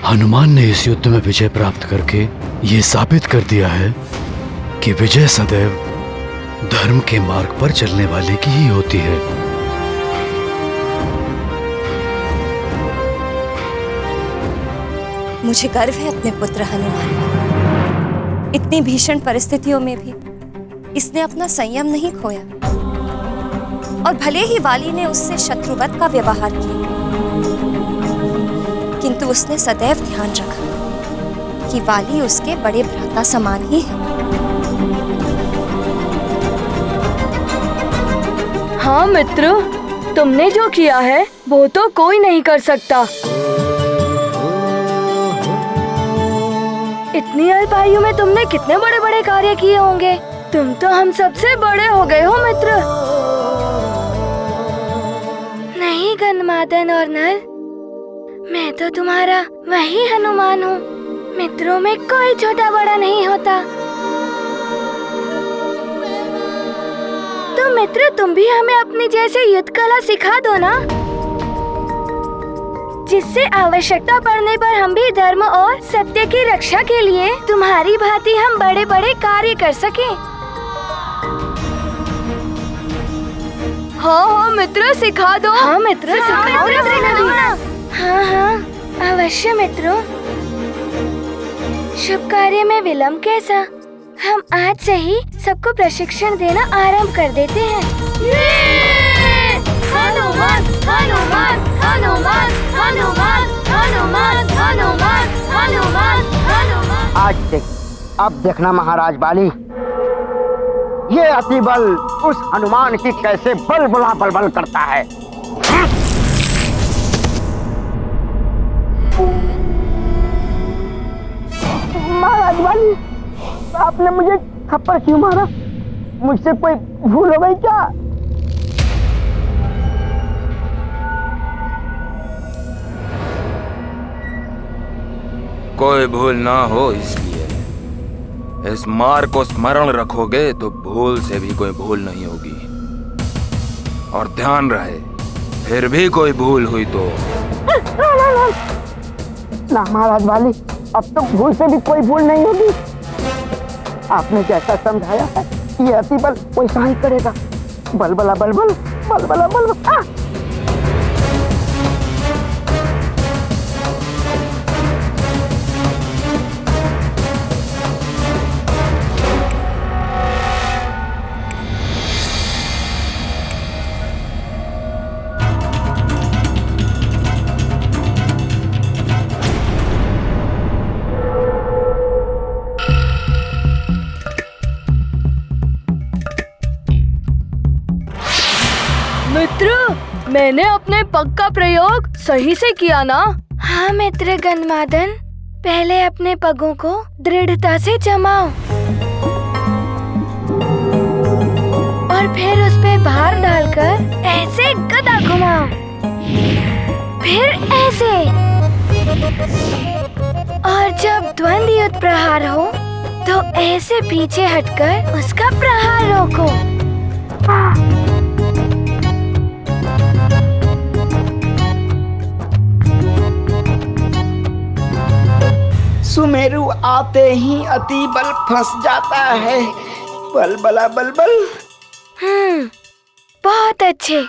हनुमान ने इस युद्ध में विजय प्राप्त करके ये साबित कर दिया है कि विजय सदैव धर्म के मार्ग पर चलने वाले की ही होती है। मुझे गर्व है अपने पुत्र हनुमान पर। इतनी भीषण परिस्थितियों में भी इसने अपना संयम नहीं खोया और भले ही वाली ने उससे शत्रुवत का व्यवहार किया, किंतु उसने सदैव ध्यान रखा कि वाली उसके बड़े भ्राता समान ही है। हाँ मित्र, तुमने जो किया है वो तो कोई नहीं कर सकता। इतनी अल्प आयु में तुमने कितने बड़े बड़े कार्य किए होंगे। तुम तो हम सबसे बड़े हो गए हो मित्र। नहीं गन्धमादन और नल, मैं तो तुम्हारा वही हनुमान हूँ। मित्रों में कोई छोटा बड़ा नहीं होता। तो मित्र, तुम भी हमें अपनी जैसे युद्ध कला सिखा दो ना। जिससे आवश्यकता पड़ने पर हम भी धर्म और सत्य की रक्षा के लिए तुम्हारी भांति हम बड़े बड़े कार्य कर सकें। हाँ हाँ मित्र, सिखा दो। हाँ मित्र, सिखा दो। हाँ हाँ अवश्य मित्रों। शुभ कार्य में विलम्ब कैसा, हम आज से ही सबको प्रशिक्षण देना आरंभ कर देते हैं। हनुमान हनुमान हनुमान हनुमान हनुमान हनुमान हनुमान हनुमान। आज देख, अब देखना महाराज बाली, ये अति बल उस हनुमान की कैसे बलबला बलबल करता है। महाराज बाली, आपने मुझे थप्पड़ क्यों मारा? मुझसे कोई भूल हो गई क्या? कोई भूल ना हो इसलिए इस मार को स्मरण रखोगे तो भूल से भी कोई भूल नहीं होगी। और ध्यान रहे, फिर भी कोई भूल हुई तो ना महाराज वाली, अब तो भूल से भी कोई भूल नहीं होगी। आपने जैसा समझाया है ये अति बल वैसा ही करेगा। बलबला बलबल बलबला बलबल। मित्र, मैंने अपने पग का प्रयोग सही से किया ना? हाँ मित्र गन्धमादन, पहले अपने पगों को दृढ़ता से जमाओ और फिर उस पे भार डालकर ऐसे गदा घुमाओ, फिर ऐसे, और जब द्वंद्व युद्ध प्रहार हो तो ऐसे पीछे हटकर उसका प्रहार रोको। सुमेरु आते ही अति बल फंस जाता है। बलबला बलबल। बहुत अच्छे।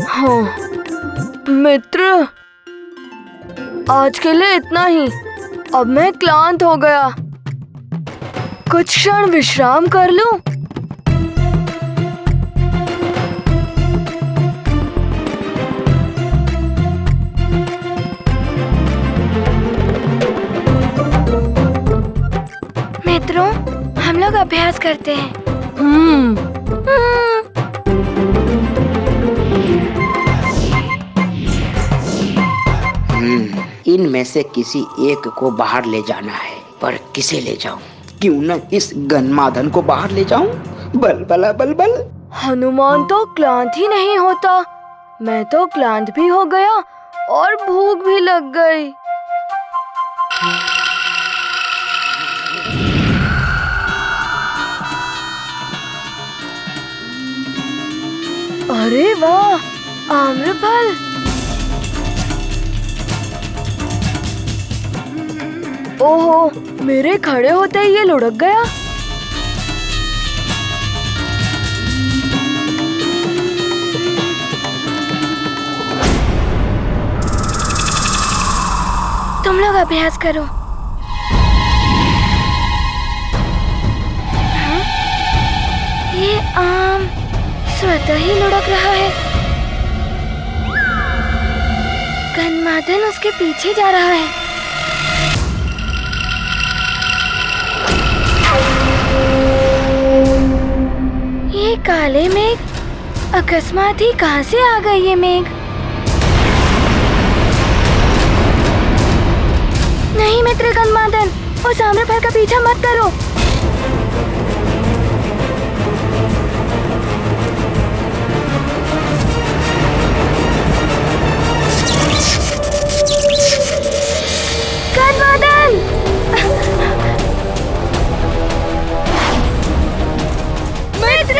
हाँ मित्र, आज के लिए इतना ही। अब मैं क्लांत हो गया, कुछ क्षण विश्राम कर लूं। मित्रों, हम लोग अभ्यास करते हैं। इनमें से किसी एक को बाहर ले जाना है, पर किसे ले जाऊं? क्यों न इस गन्धमादन को बाहर ले जाऊं? बलबला बलबल। हनुमान तो क्लांत ही नहीं होता, मैं तो क्लांत भी हो गया और भूख भी लग गई। अरे वाह, आम्रफल। ओहो, मेरे खड़े होते ही ये लुढ़क गया। तुम लोग अभ्यास करो। हाँ? ये आम स्वतः ही लुढ़क रहा है। गन्धमादन उसके पीछे जा रहा है। ये काले मेघ अकस्मात ही कहां से आ गए? ये मेघ नहीं मित्र गन्धमादन, उस आम्रफल का पीछा मत करो। गन्धमादन! मित्र!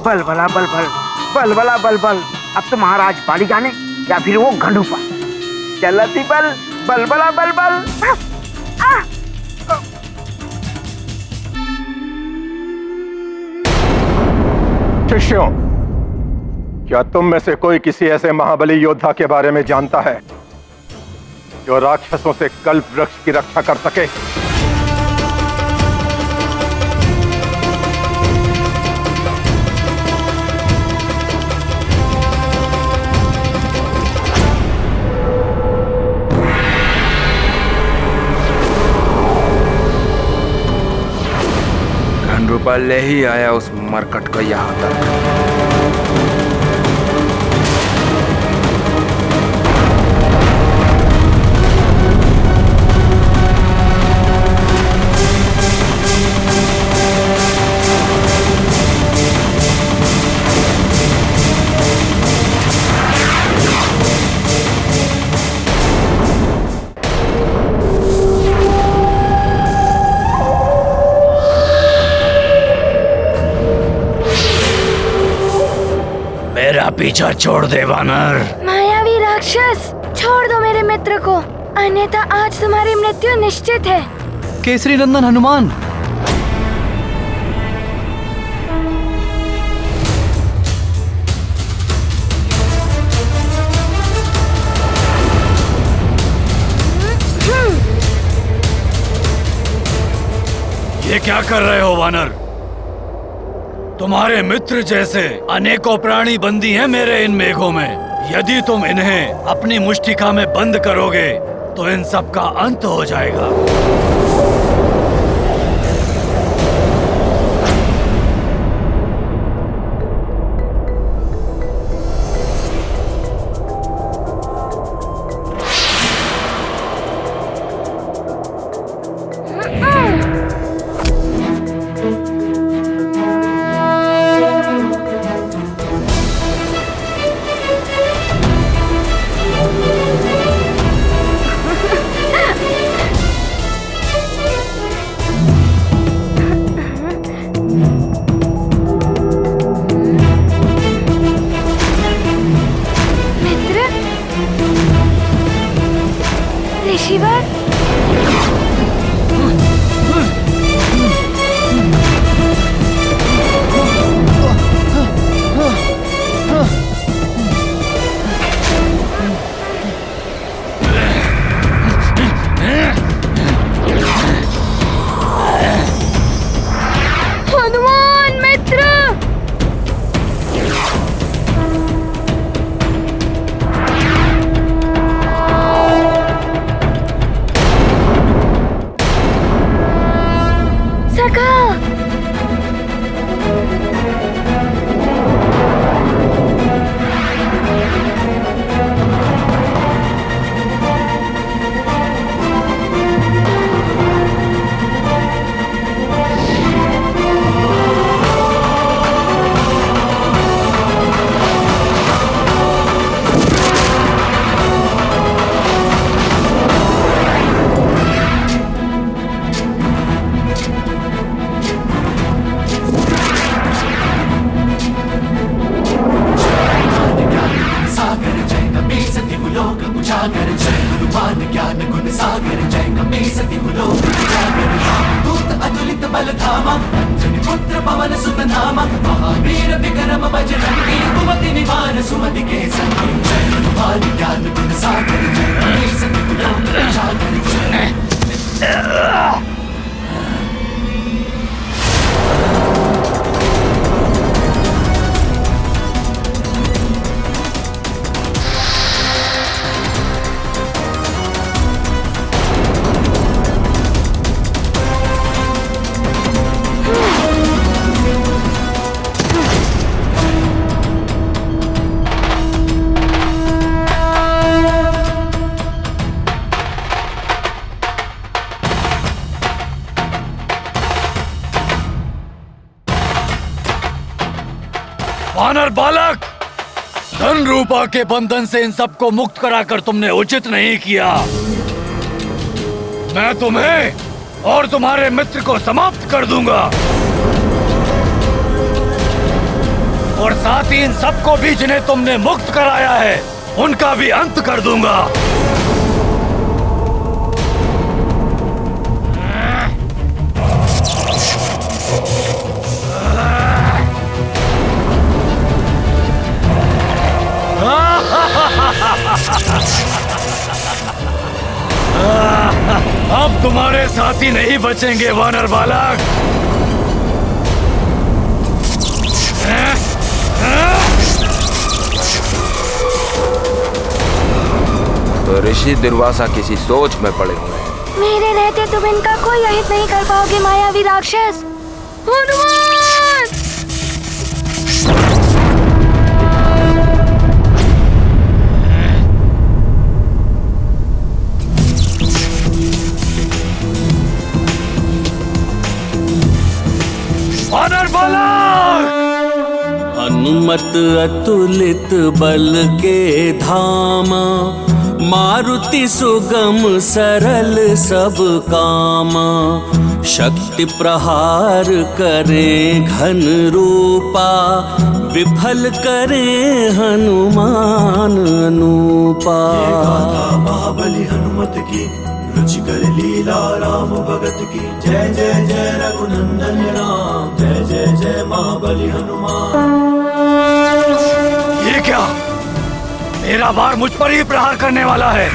बलबला बलबल, बलबला बलबल। अब तो महाराज बाली जाने या फिर वो घंडूपा। चलती बल, बलबला बलबल। शिष्यों, क्या तुम में से कोई किसी ऐसे महाबली योद्धा के बारे में जानता है जो राक्षसों से कल्प वृक्ष की रक्षा कर सके? घनरूपा ले ही आया उस मरकट को यहाँ तक। मेरा पीछा छोड़ दे वानर। मायावी राक्षस, छोड़ दो मेरे मित्र को, अन्यथा आज तुम्हारी मृत्यु निश्चित है। केसरी नंदन हनुमान, ये क्या कर रहे हो वानर? तुम्हारे मित्र जैसे अनेकों प्राणी बंदी हैं मेरे इन मेघों में। यदि तुम इन्हें अपनी मुष्टिका में बंद करोगे तो इन सब का अंत हो जाएगा। वानर बालक, धन रूपा के बंधन से इन सबको मुक्त कराकर तुमने उचित नहीं किया। मैं तुम्हें और तुम्हारे मित्र को समाप्त कर दूंगा। और साथ ही इन सबको भी जिन्हें तुमने मुक्त कराया है उनका भी अंत कर दूंगा। अब तुम्हारे साथी नहीं बचेंगे वानर बालक। तो ऋषि दुर्वासा किसी सोच में पड़े हुए हैं। मेरे रहते तुम इनका कोई अहित नहीं कर पाओगे मायावी राक्षस। हनुमान! वानर बालक! हनुमत अतुलित बल के धामा, मारुति सुगम सरल सब कामा। शक्ति प्रहार करे घन रूपा, विफल करे हनुमान अनूपा। महाबली हनुमत की, रुचिकर लीला राम भगत की। जय जय जय रघुनंदन राम, जय जय जय महाबली हनुमान। ये क्या? मेरा बार मुझ पर ही प्रहार करने वाला है।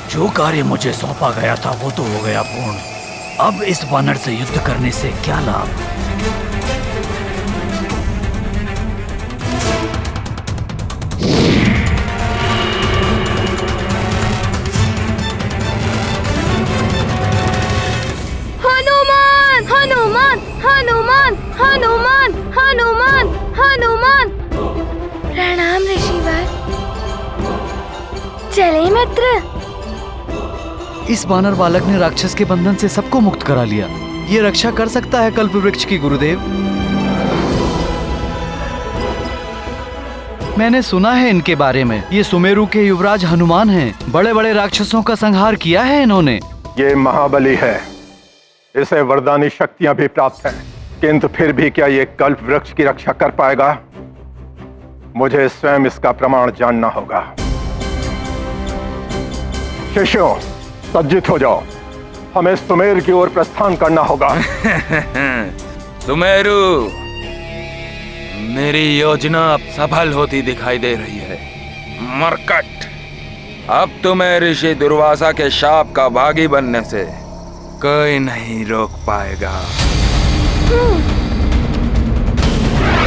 जो कार्य मुझे सौंपा गया था वो तो हो गया पूर्ण। अब इस वानर से युद्ध करने से क्या लाभ? हनुमान! हनुमान! हनुमान! हनुमान! हनुमान! हनुमान! प्रणाम ऋषिवर। चले मित्र। इस वानर बालक ने राक्षस के बंधन से सबको मुक्त करा लिया। ये रक्षा कर सकता है कल्प वृक्ष की गुरुदेव। मैंने सुना है इनके बारे में। ये सुमेरु के युवराज हनुमान हैं। बड़े बड़े राक्षसों का संहार किया है इन्होंने। ये महाबली है, इसे वरदानी शक्तियां भी प्राप्त हैं, किंतु फिर भी क्या ये कल्प वृक्ष की रक्षा कर पाएगा? मुझे स्वयं इसका प्रमाण जानना होगा। शिष्यों, सज्जित हो जाओ, हमें सुमेर की ओर प्रस्थान करना होगा। सुमेरु, मेरी योजना अब सफल होती दिखाई दे रही है। मरकट, अब तुम्हें ऋषि दुर्वासा के शाप का भागी बनने से कोई नहीं रोक पाएगा।